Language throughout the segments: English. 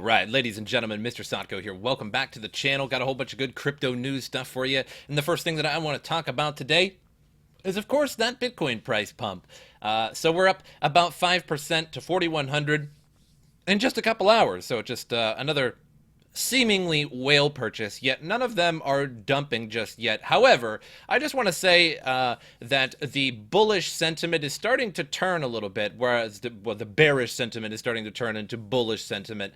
Right, ladies and gentlemen, MrSotko here. Welcome back to the channel. Got a whole bunch of good crypto news stuff for you. And the first thing that I want to talk about today is, of course, that Bitcoin price pump. So we're up about 5% to 4,100 in just a couple hours. So just another seemingly whale purchase, yet none of them are dumping just yet. However, I just want to say that the bullish sentiment is starting to turn a little bit, whereas the bearish sentiment is starting to turn into bullish sentiment.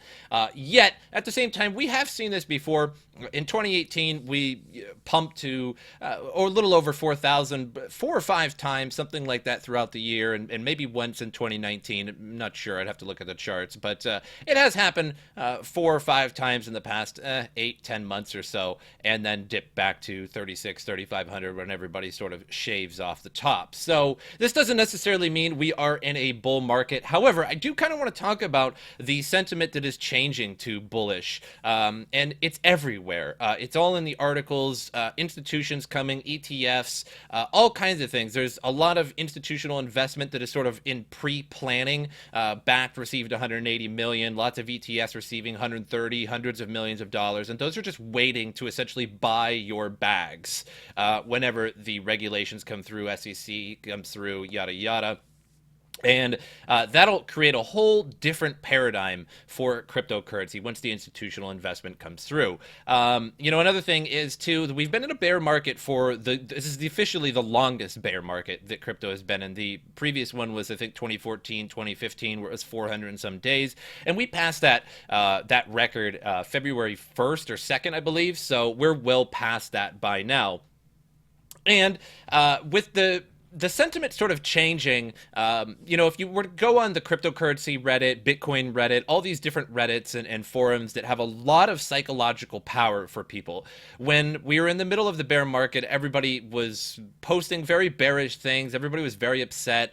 Yet, at the same time, we have seen this before. In 2018, we pumped to or a little over 4,000, 4 or 5 times, something like that throughout the year, and maybe once in 2019. I'm not sure. I'd have to look at the charts, but it has happened 4 or 5 times in the past 8-10 months or so, and then dip back to 3,500 when everybody sort of shaves off the top. So this doesn't necessarily mean we are in a bull market. However, I do kind of want to talk about the sentiment that is changing to bullish, and it's everywhere. It's all in the articles, institutions coming, ETFs, all kinds of things. There's a lot of institutional investment that is sort of in pre-planning. Backed received 180 million, lots of ETFs receiving 130, hundreds of millions of dollars, and those are just waiting to essentially buy your bags whenever the regulations come through, SEC comes through, yada yada. And that'll create a whole different paradigm for cryptocurrency once the institutional investment comes through. Another thing is, too, that we've been in a bear market for this is officially the longest bear market that crypto has been in. The previous one was, I think, 2014, 2015, where it was 400 and some days. And we passed that record February 1st or 2nd, I believe. So we're well past that by now. And with the sentiment sort of changing, if you were to go on the cryptocurrency Reddit, Bitcoin Reddit, all these different Reddits and forums that have a lot of psychological power for people. When we were in the middle of the bear market, everybody was posting very bearish things. Everybody was very upset.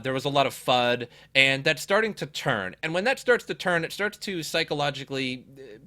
There was a lot of FUD, and that's starting to turn. And when that starts to turn, it starts to psychologically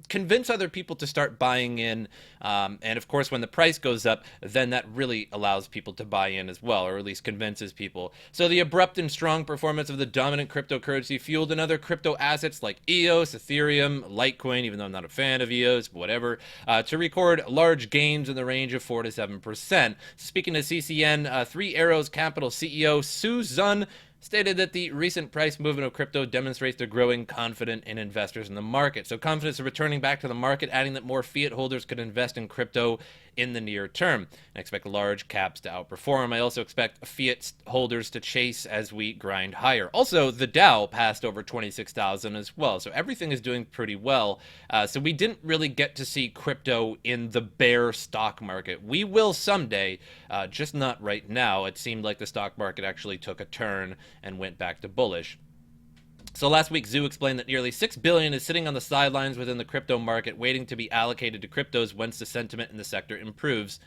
convince other people to start buying in. And of course, when the price goes up, then that really allows people to buy in as well, or at least convinces people. So the abrupt and strong performance of the dominant cryptocurrency fueled in other crypto assets like EOS, Ethereum, Litecoin, even though I'm not a fan of EOS, whatever, to record large gains in the range of 4 to 7%. Speaking to CCN, Three Arrows Capital CEO Su Zun stated that the recent price movement of crypto demonstrates the growing confidence in investors in the market. So confidence is returning back to the market, adding that more fiat holders could invest in crypto in the near term. I expect large caps to outperform. I also expect fiat holders to chase as we grind higher. Also, the Dow passed over 26,000 as well. So everything is doing pretty well. So we didn't really get to see crypto in the bear stock market. We will someday, just not right now. It seemed like the stock market actually took a turn and went back to bullish. So last week, Zoo explained that nearly $6 billion is sitting on the sidelines within the crypto market, waiting to be allocated to cryptos once the sentiment in the sector improves.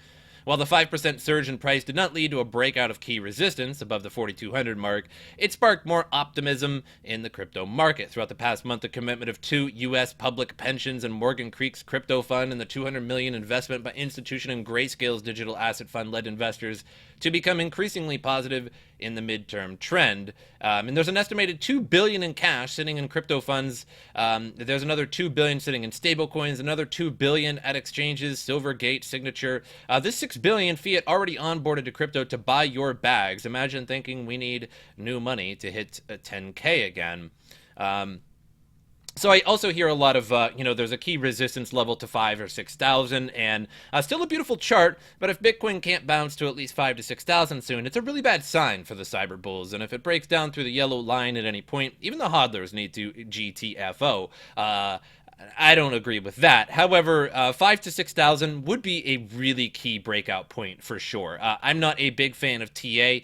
While the 5% surge in price did not lead to a breakout of key resistance above the 4,200 mark, it sparked more optimism in the crypto market. Throughout the past month, the commitment of 2 U.S. public pensions and Morgan Creek's crypto fund and the $200 million investment by institution and Grayscale's digital asset fund led investors to become increasingly positive in the midterm trend. And there's an estimated $2 billion in cash sitting in crypto funds. There's another $2 billion sitting in stablecoins, another $2 billion at exchanges, Silvergate, Signature. This $6 billion fiat already onboarded to crypto to buy your bags. Imagine thinking we need new money to hit 10K again. So I also hear a lot of, there's a key resistance level to 5 or 6,000, and still a beautiful chart, but if Bitcoin can't bounce to at least 5 to 6,000 soon, it's a really bad sign for the cyber bulls, and if it breaks down through the yellow line at any point, even the hodlers need to GTFO. I don't agree with that. However, 5 to 6,000 would be a really key breakout point for sure. I'm not a big fan of TA,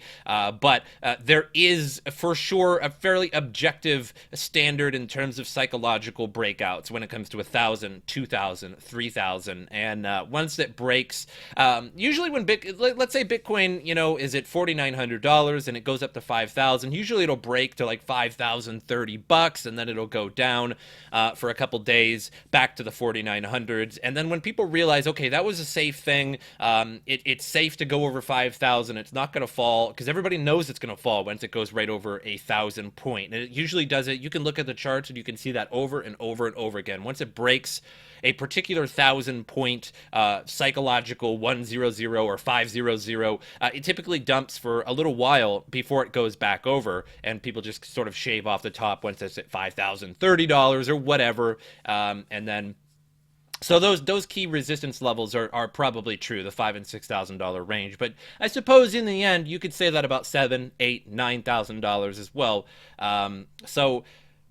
but there is for sure a fairly objective standard in terms of psychological breakouts when it comes to 1,000, 2,000, 3,000, and once it breaks, usually when let's say Bitcoin, is at $4,900 and it goes up to 5,000, usually it'll break to like $5,030, and then it'll go down for a couple days. days back to the 4,900s. And then when people realize, okay, that was a safe thing, it's safe to go over 5,000, it's not going to fall, because everybody knows it's going to fall once it goes right over 1,000 point. And it usually does it. You can look at the charts and you can see that over and over and over again. Once it breaks a particular 1,000 point psychological 100 or 500, it typically dumps for a little while before it goes back over, and people just sort of shave off the top once it's at $5,030 or whatever, and then. So those key resistance levels are probably true, the $5,000 and $6,000 range. But I suppose in the end you could say that about $7,000, $8,000, $9,000 as well. So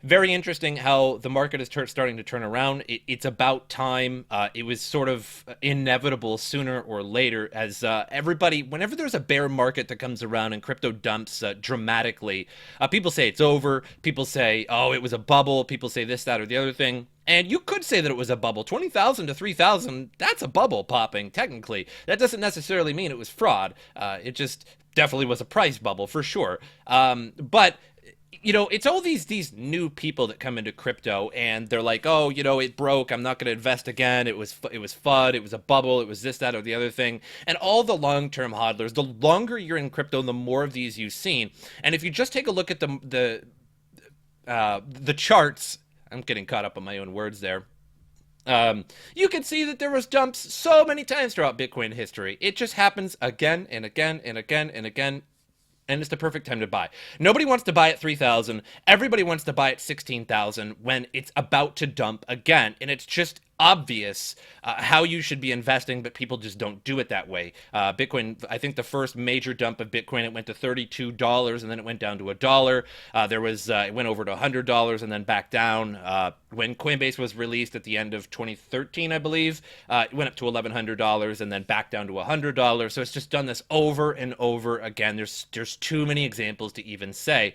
very interesting how the market is starting to turn around. It's about time. It was sort of inevitable sooner or later, as everybody, whenever there's a bear market that comes around and crypto dumps dramatically, people say it's over. People say, oh, it was a bubble. People say this, that, or the other thing. And you could say that it was a bubble. 20,000 to 3,000, that's a bubble popping, technically. That doesn't necessarily mean it was fraud. It just definitely was a price bubble, for sure. But you know, it's all these new people that come into crypto and they're like, oh, you know, it broke, I'm not going to invest again. It was FUD. It was a bubble. It was this, that, or the other thing. And all the long-term hodlers, the longer you're in crypto, the more of these you've seen. And if you just take a look at the charts, I'm getting caught up on my own words there. You can see that there was dumps so many times throughout Bitcoin history. It just happens again and again and again and again. And it's the perfect time to buy. Nobody wants to buy at 3,000. Everybody wants to buy at 16,000 when it's about to dump again. And it's just obvious how you should be investing, but people just don't do it that way. Bitcoin, I think the first major dump of Bitcoin, it went to $32 and then it went down to $1. It went over to $100 and then back down. When Coinbase was released at the end of 2013, I believe, it went up to $1,100 and then back down to $100. So it's just done this over and over again. There's too many examples to even say.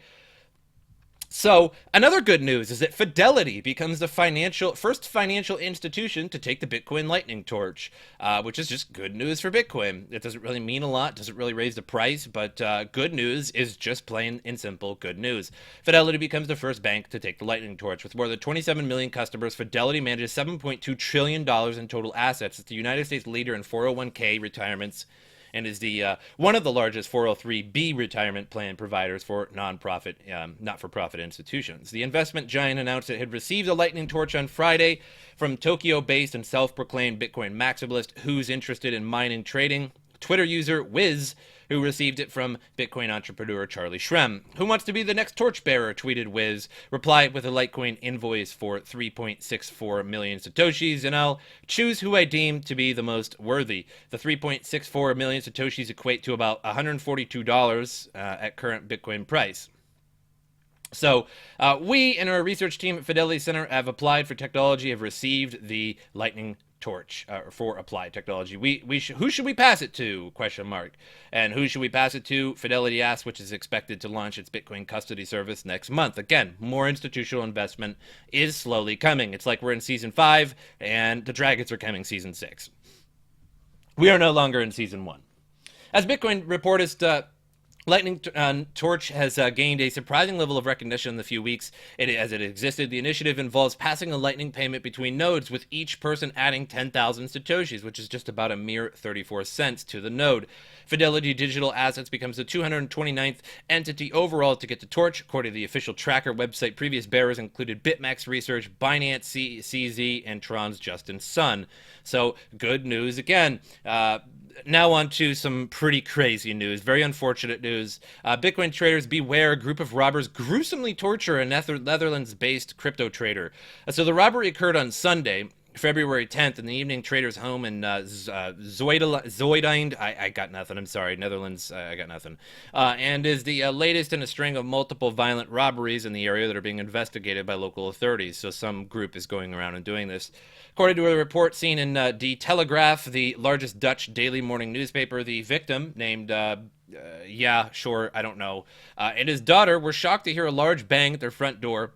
So another good news is that Fidelity becomes the first financial institution to take the Bitcoin lightning torch, which is just good news for Bitcoin. It doesn't really mean a lot, doesn't really raise the price, but good news is just plain and simple good news. Fidelity becomes the first bank to take the lightning torch. With more than 27 million customers, Fidelity manages $7.2 trillion in total assets. It's the United States leader in 401k retirements, and is the one of the largest 403b retirement plan providers for not-for-profit institutions. The investment giant announced it had received a lightning torch on Friday from Tokyo-based and self-proclaimed Bitcoin maximalist who's interested in mining trading, Twitter user Wiz, who received it from Bitcoin entrepreneur Charlie Shrem. Who wants to be the next torchbearer, tweeted Wiz, replied with a Litecoin invoice for 3.64 million Satoshis, and I'll choose who I deem to be the most worthy. The 3.64 million Satoshis equate to about $142 at current Bitcoin price. So we and our research team at Fidelity Center have applied for technology, have received the lightning torch for applied technology. Who should we pass it to? ? And who should we pass it to? Fidelity asks, which is expected to launch its Bitcoin custody service next month. Again, more institutional investment is slowly coming. It's like we're in season 5 and the Dragons are coming season 6. We are no longer in season 1. As Bitcoin reportist Lightning Torch has gained a surprising level of recognition in the few weeks as it existed. The initiative involves passing a Lightning payment between nodes, with each person adding 10,000 Satoshis, which is just about a mere 34 cents to the node. Fidelity Digital Assets becomes the 229th entity overall to get the torch. According to the official tracker website, previous bearers included BitMEX Research, Binance CZ, and Tron's Justin Sun. So good news again. Now on to some pretty crazy news, very unfortunate news. Bitcoin traders beware, a group of robbers gruesomely torture a Netherlands-based crypto trader. So the robbery occurred on Sunday, February 10th, in the evening trader's home in Zuideind. I got nothing, I'm sorry, Netherlands, I got nothing. And is the latest in a string of multiple violent robberies in the area that are being investigated by local authorities. So some group is going around and doing this. According to a report seen in Die Telegraaf, the largest Dutch daily morning newspaper, the victim, named, and his daughter were shocked to hear a large bang at their front door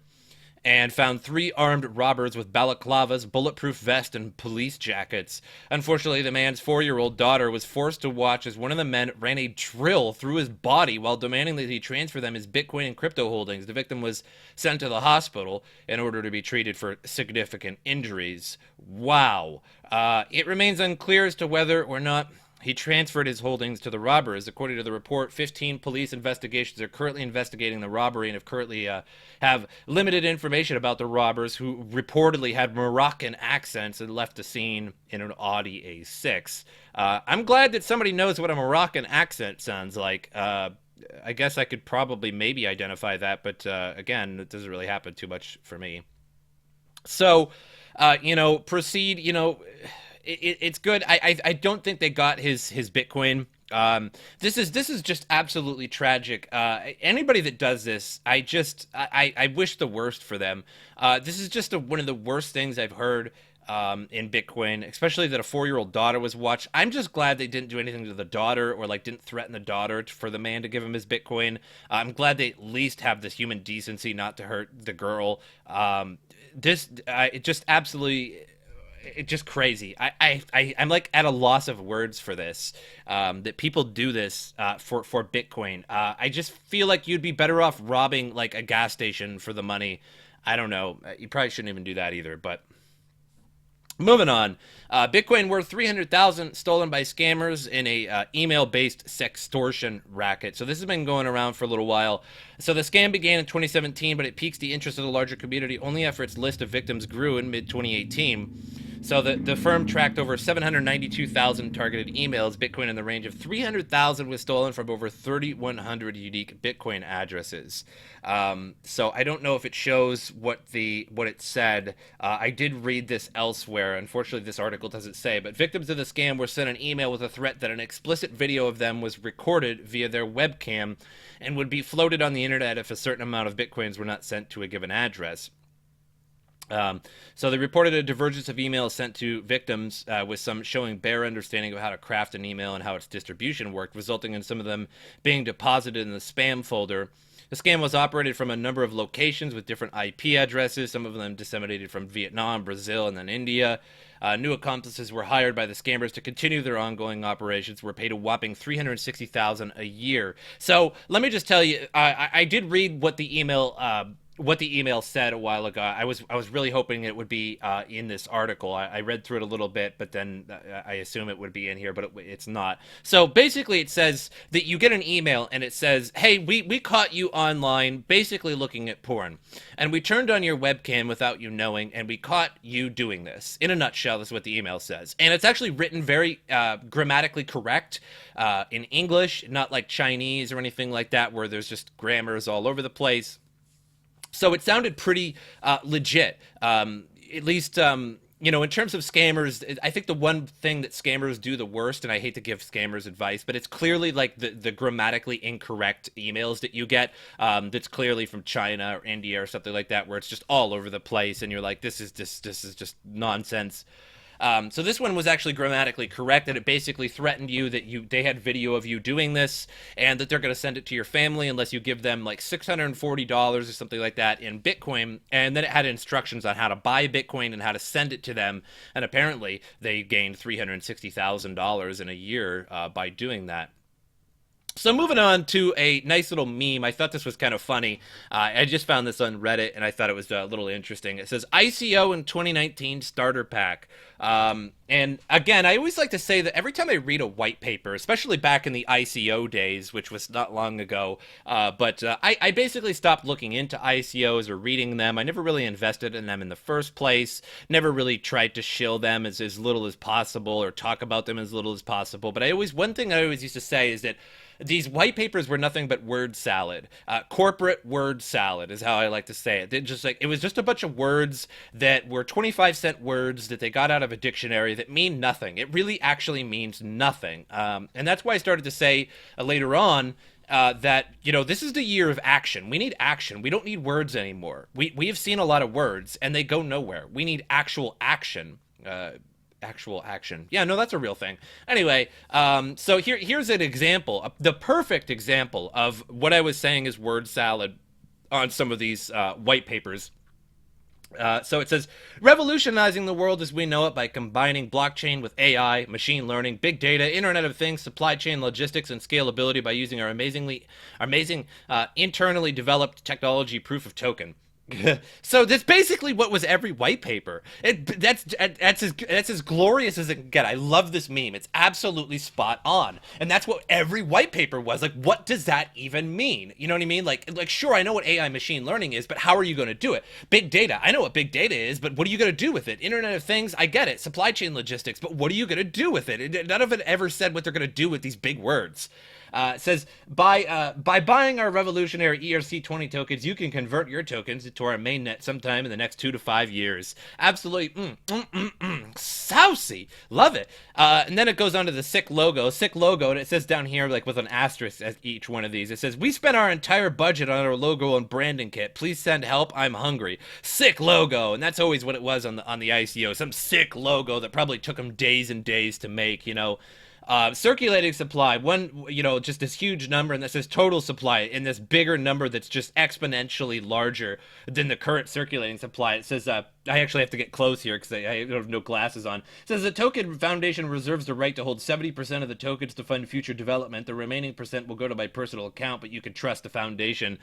and found 3 armed robbers with balaclavas, bulletproof vests, and police jackets. Unfortunately, the man's 4-year-old daughter was forced to watch as one of the men ran a drill through his body while demanding that he transfer them his Bitcoin and crypto holdings. The victim was sent to the hospital in order to be treated for significant injuries. Wow. It remains unclear as to whether or not he transferred his holdings to the robbers. According to the report, 15 police investigations are currently investigating the robbery and have limited information about the robbers, who reportedly had Moroccan accents and left the scene in an Audi A6. I'm glad that somebody knows what a Moroccan accent sounds like. I guess I could probably maybe identify that, but again, it doesn't really happen too much for me. So, proceed, it's good. I don't think they got his Bitcoin. This is just absolutely tragic. Anybody that does this, I wish the worst for them. This is just one of the worst things I've heard in Bitcoin, especially that a 4-year-old daughter was watched. I'm just glad they didn't do anything to the daughter, or like didn't threaten the daughter for the man to give him his Bitcoin. I'm glad they at least have this human decency not to hurt the girl. It just absolutely. It's just crazy. I'm like at a loss of words for this. That people do this for Bitcoin. I just feel like you'd be better off robbing like a gas station for the money. I don't know. You probably shouldn't even do that either. But moving on, Bitcoin worth 300,000 stolen by scammers in a email-based sextortion racket. So this has been going around for a little while. So the scam began in 2017, but it piques the interest of the larger community only after its list of victims grew in mid-2018. So the firm tracked over 792,000 targeted emails. Bitcoin in the range of 300,000 was stolen from over 3,100 unique Bitcoin addresses. So I don't know if it shows what it said. I did read this elsewhere. Unfortunately, this article doesn't say. But victims of the scam were sent an email with a threat that an explicit video of them was recorded via their webcam and would be floated on the internet if a certain amount of Bitcoins were not sent to a given address. So they reported a divergence of emails sent to victims, with some showing bare understanding of how to craft an email and how its distribution worked, resulting in some of them being deposited in the spam folder. The scam was operated from a number of locations with different IP addresses, some of them disseminated from Vietnam, Brazil, and then India. New accomplices were hired by the scammers to continue their ongoing operations, were paid a whopping $360,000 a year. So let me just tell you, I did read what the email said a while ago. I was really hoping it would be in this article. I read through it a little bit, but then I assume it would be in here, but it's not. So basically it says that you get an email and it says, hey, we caught you online basically looking at porn, and we turned on your webcam without you knowing, and we caught you doing this. In a nutshell, this is what the email says. And it's actually written very grammatically correct in English, not like Chinese or anything like that, where there's just grammars all over the place. So it sounded pretty legit, at least, in terms of scammers. I think the one thing that scammers do the worst, and I hate to give scammers advice, but it's clearly like the grammatically incorrect emails that you get, that's clearly from China or India or something like that, where it's just all over the place, and you're like, this is just nonsense. So this one was actually grammatically correct, and it basically threatened you that they had video of you doing this, and that they're going to send it to your family unless you give them like $640 or something like that in Bitcoin. And then it had instructions on how to buy Bitcoin and how to send it to them. And apparently they gained $360,000 in a year by doing that. So moving on to a nice little meme. I thought this was kind of funny. I just found this on Reddit, and I thought it was a little interesting. It says, ICO in 2019 starter pack. And again, I always like to say that every time I read a white paper, especially back in the ICO days, which was not long ago, but I basically stopped looking into ICOs or reading them. I never really invested in them in the first place, never really tried to shill them as little as possible or talk about them as little as possible. But one thing I always used to say is that these white papers were nothing but word salad. Corporate word salad is how I like to say it. It was just a bunch of words that were 25-cent words that they got out of a dictionary that mean nothing. It really actually means nothing. And that's why I started to say later on that, this is the year of action. We need action. We don't need words anymore. We have seen a lot of words and they go nowhere. We need actual action. Actual action. Yeah, no, that's a real thing. Anyway, so here's an example, the perfect example of what I was saying is word salad on some of these white papers. So it says, revolutionizing the world as we know it by combining blockchain with AI, machine learning, big data, Internet of Things, supply chain logistics, and scalability by using our amazing internally developed technology proof of token. So that's basically what was every white paper. That's as glorious as it can get. I love this meme. It's absolutely spot on, and that's what every white paper was. Like, what does that even mean? You know what I mean? Like sure, I know what AI machine learning is, but how are you going to do it? Big data. I know what big data is, but what are you going to do with it? Internet of Things. I get it. Supply chain logistics, but what are you going to do with it? None of it ever said what they're going to do with these big words. It says, by buying our revolutionary ERC20 tokens, you can convert your tokens into our mainnet sometime in the next 2 to 5 years. Absolutely, saucy. Love it. And then it goes on to the sick logo, and it says down here, like with an asterisk at each one of these, it says, we spent our entire budget on our logo and branding kit. Please send help. I'm hungry. Sick logo. And that's always what it was on the ICO. Some sick logo that probably took them days and days to make, you know. Circulating supply, just this huge number, and that says total supply in this bigger number that's just exponentially larger than the current circulating supply. It says, I actually have to get close here because I have no glasses on. It says the token foundation reserves the right to hold 70% of the tokens to fund future development. The remaining percent will go to my personal account, but you can trust the foundation.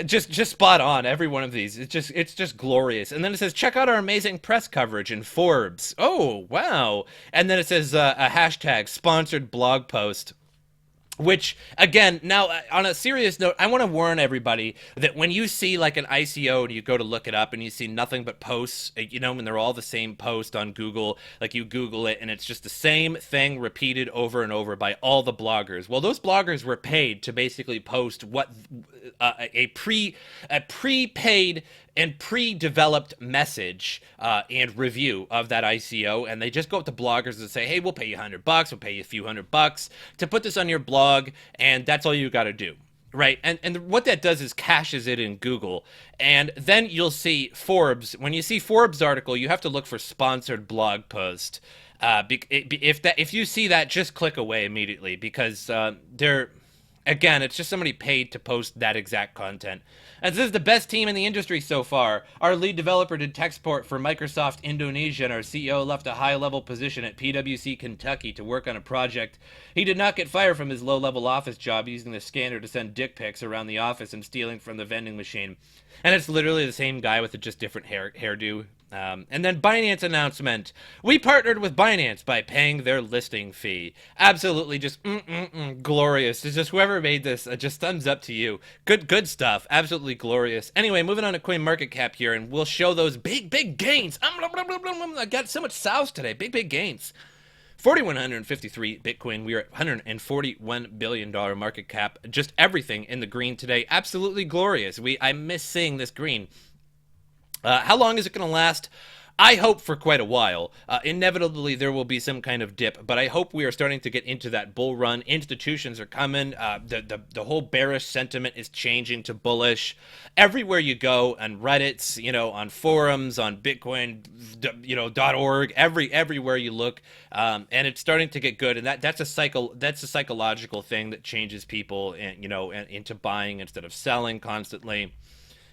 Just spot on, every one of these. It's just glorious. And then it says, check out our amazing press coverage in Forbes. Oh, wow. And then it says a hashtag sponsored blog post. Which, again, now, on a serious note, I want to warn everybody that when you see, like, an ICO and you go to look it up and you see nothing but posts, you know, and they're all the same post on Google, like, you Google it and it's just the same thing repeated over and over by all the bloggers. Well, those bloggers were paid to basically post what a prepaid and pre-developed message and review of that ICO, and they just go up to bloggers and say, hey, we'll pay you $100, we'll pay you a few $100 to put this on your blog, and that's all you got to do. Right, and what that does is caches it in Google, and then you'll see Forbes. When you see Forbes article, you have to look for sponsored blog post. If you see that, just click away immediately, because again, it's just somebody paid to post that exact content. And this is the best team in the industry so far. Our lead developer did tech support for Microsoft Indonesia, and our CEO left a high-level position at PwC Kentucky to work on a project. He did not get fired from his low-level office job using the scanner to send dick pics around the office and stealing from the vending machine. And it's literally the same guy with a just different hairdo. And then Binance announcement. We partnered with Binance by paying their listing fee. Absolutely just glorious. It's just whoever made this, just thumbs up to you. Good stuff. Absolutely glorious. Anyway, moving on to CoinMarketCap here, and we'll show those big gains. I got so much sauce today. Big gains. 4,153 Bitcoin. We are at $141 billion market cap. Just everything in the green today. Absolutely glorious. I miss seeing this green. How long is it going to last? I hope for quite a while. Inevitably, there will be some kind of dip, but I hope we are starting to get into that bull run. Institutions are coming. The whole bearish sentiment is changing to bullish. Everywhere you go, on Reddits, on forums, on Bitcoin, .org, everywhere you look, and it's starting to get good. And that's a psychological thing that changes people, into buying instead of selling constantly.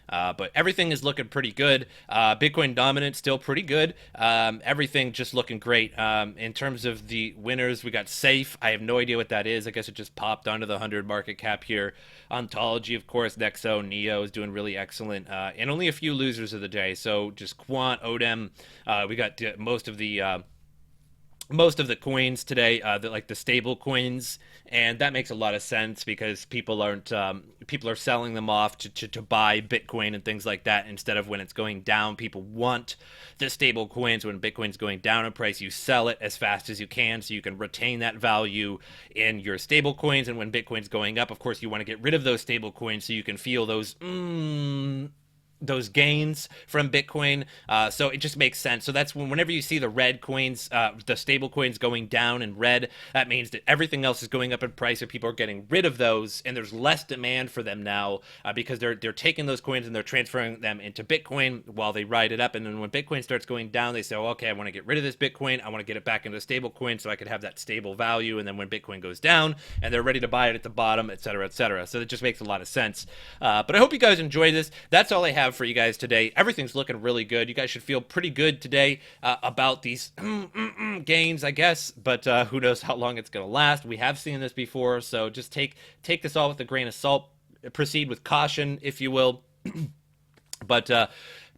But everything is looking pretty good. Bitcoin dominance still pretty good. Everything just looking great. In terms of the winners, we got Safe. I have no idea what that is. I guess it just popped onto the 100 market cap here. Ontology, of course. Nexo, Neo is doing really excellent. And only a few losers of the day. So just Quant, Odem. We got most of the coins today, the stable coins, and that makes a lot of sense because people are selling them off to buy Bitcoin and things like that instead of when it's going down. People want the stable coins. When Bitcoin's going down in price, you sell it as fast as you can so you can retain that value in your stable coins. And when Bitcoin's going up, of course, you want to get rid of those stable coins so you can feel those gains from Bitcoin. So it just makes sense. So that's whenever you see the red coins, the stable coins going down in red, that means that everything else is going up in price, so people are getting rid of those, and there's less demand for them now because they're taking those coins and they're transferring them into Bitcoin while they ride it up. And then when Bitcoin starts going down, they say, oh, okay, I want to get rid of this Bitcoin. I want to get it back into a stable coin so I could have that stable value. And then when Bitcoin goes down, and they're ready to buy it at the bottom, et cetera, et cetera. So it just makes a lot of sense. But I hope you guys enjoy this. That's all I have have for you guys today. Everything's looking really good. You guys should feel pretty good today about these gains, I guess, but who knows how long it's going to last. We have seen this before, so just take this all with a grain of salt. Proceed with caution, if you will. But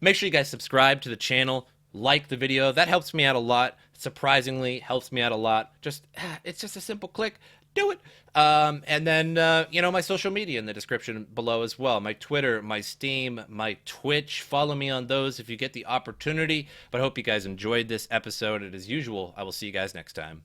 make sure you guys subscribe to the channel, like the video. That helps me out a lot. Surprisingly, helps me out a lot. It's just a simple click. Do it. And then, my social media in the description below as well. My Twitter, my Steam, my Twitch. Follow me on those if you get the opportunity. But I hope you guys enjoyed this episode. And as usual, I will see you guys next time.